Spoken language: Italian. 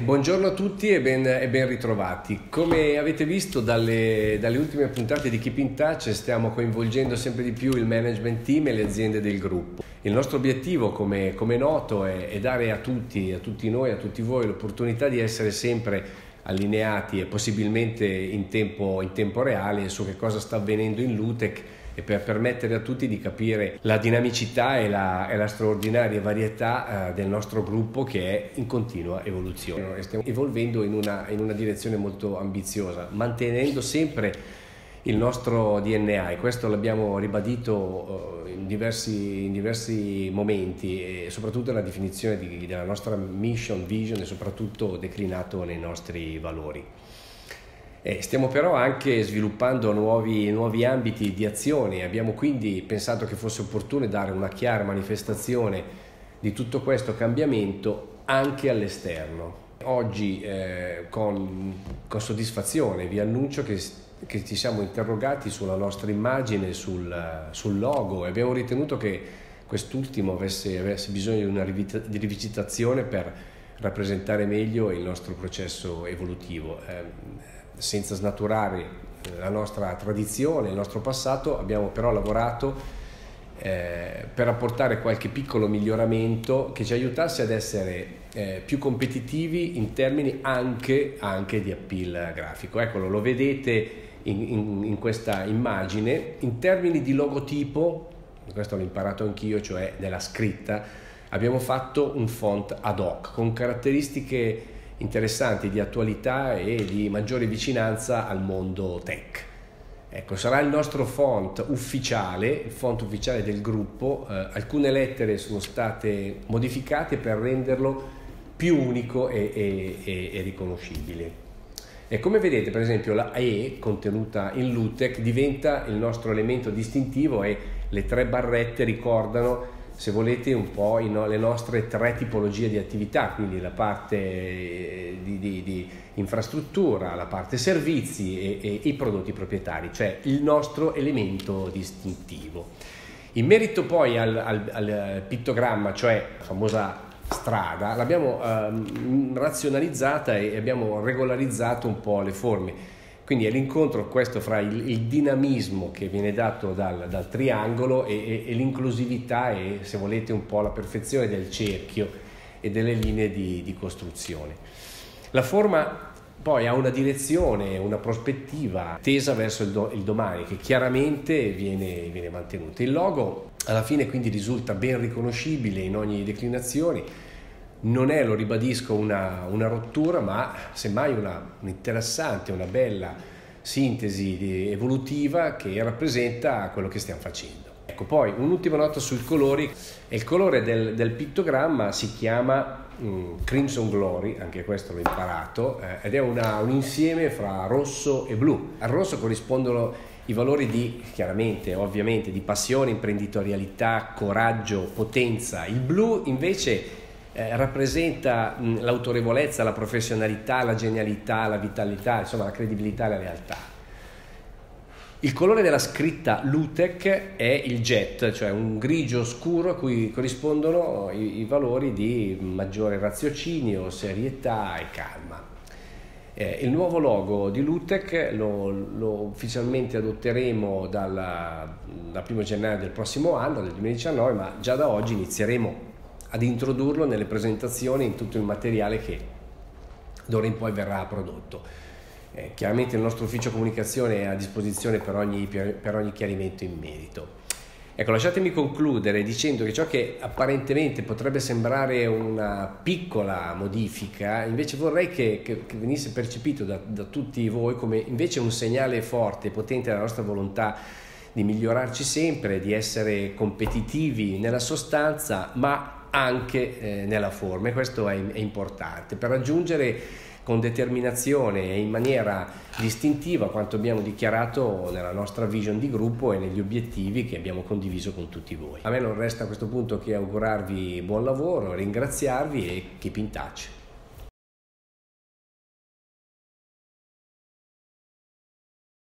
Buongiorno a tutti e ben ritrovati. Come avete visto dalle ultime puntate di Keep in Touch, stiamo coinvolgendo sempre di più il management team e le aziende del gruppo. Il nostro obiettivo, come noto, è dare a tutti noi, a tutti voi, l'opportunità di essere sempre allineati e possibilmente in tempo reale su che cosa sta avvenendo in Lutech, e per permettere a tutti di capire la dinamicità e la straordinaria varietà del nostro gruppo, che è in continua evoluzione. Stiamo evolvendo in una direzione molto ambiziosa, mantenendo sempre il nostro DNA, e questo l'abbiamo ribadito in diversi momenti, e soprattutto la definizione della nostra mission, vision, e soprattutto declinato nei nostri valori. Stiamo però anche sviluppando nuovi ambiti di azione. Abbiamo quindi pensato che fosse opportuno dare una chiara manifestazione di tutto questo cambiamento anche all'esterno. Oggi con soddisfazione vi annuncio che ci siamo interrogati sulla nostra immagine, sul logo, e abbiamo ritenuto che quest'ultimo avesse bisogno di una rivisitazione per rappresentare meglio il nostro processo evolutivo. Senza snaturare la nostra tradizione, il nostro passato, abbiamo però lavorato per apportare qualche piccolo miglioramento che ci aiutasse ad essere più competitivi in termini anche di appeal grafico. Eccolo, lo vedete in questa immagine. In termini di logotipo, questo l'ho imparato anch'io, cioè della scritta, abbiamo fatto un font ad hoc con caratteristiche interessanti di attualità e di maggiore vicinanza al mondo tech. Ecco, sarà il nostro font ufficiale, il font ufficiale del gruppo. Alcune lettere sono state modificate per renderlo più unico e riconoscibile. E come vedete, per esempio, la E contenuta in Lutech diventa il nostro elemento distintivo, e le tre barrette ricordano, se volete, un po' le nostre tre tipologie di attività, quindi la parte di infrastruttura, la parte servizi e i prodotti proprietari, cioè il nostro elemento distintivo. In merito poi al pittogramma, cioè la famosa strada, l'abbiamo razionalizzata e abbiamo regolarizzato un po' le forme. Quindi è l'incontro questo fra il dinamismo che viene dato dal triangolo e l'inclusività e, se volete, un po' la perfezione del cerchio e delle linee di costruzione. La forma poi ha una direzione, una prospettiva tesa verso il domani, che chiaramente viene mantenuta. Il logo alla fine quindi risulta ben riconoscibile in ogni declinazione. Non è, lo ribadisco, una rottura, ma semmai un'interessante, una bella sintesi evolutiva che rappresenta quello che stiamo facendo. Ecco, poi un'ultima nota sui colori. Il colore del pittogramma si chiama Crimson Glory, anche questo l'ho imparato, ed è un insieme fra rosso e blu. Al rosso corrispondono i valori ovviamente, di passione, imprenditorialità, coraggio, potenza. Il blu invece rappresenta l'autorevolezza, la professionalità, la genialità, la vitalità, insomma la credibilità e la lealtà. Il colore della scritta Lutech è il jet, cioè un grigio scuro a cui corrispondono i valori di maggiore raziocinio, serietà e calma. Il nuovo logo di Lutech lo ufficialmente adotteremo dal 1 gennaio del prossimo anno, del 2019, ma già da oggi inizieremo ad introdurlo nelle presentazioni, in tutto il materiale che d'ora in poi verrà prodotto. Chiaramente il nostro ufficio comunicazione è a disposizione per ogni chiarimento in merito. Ecco, lasciatemi concludere dicendo che ciò che apparentemente potrebbe sembrare una piccola modifica, invece vorrei che venisse percepito da tutti voi come invece un segnale forte e potente della nostra volontà di migliorarci sempre, di essere competitivi nella sostanza, ma anche nella forma, e questo è importante per raggiungere con determinazione e in maniera distintiva quanto abbiamo dichiarato nella nostra vision di gruppo e negli obiettivi che abbiamo condiviso con tutti voi. A me non resta a questo punto che augurarvi buon lavoro, ringraziarvi e keep in touch.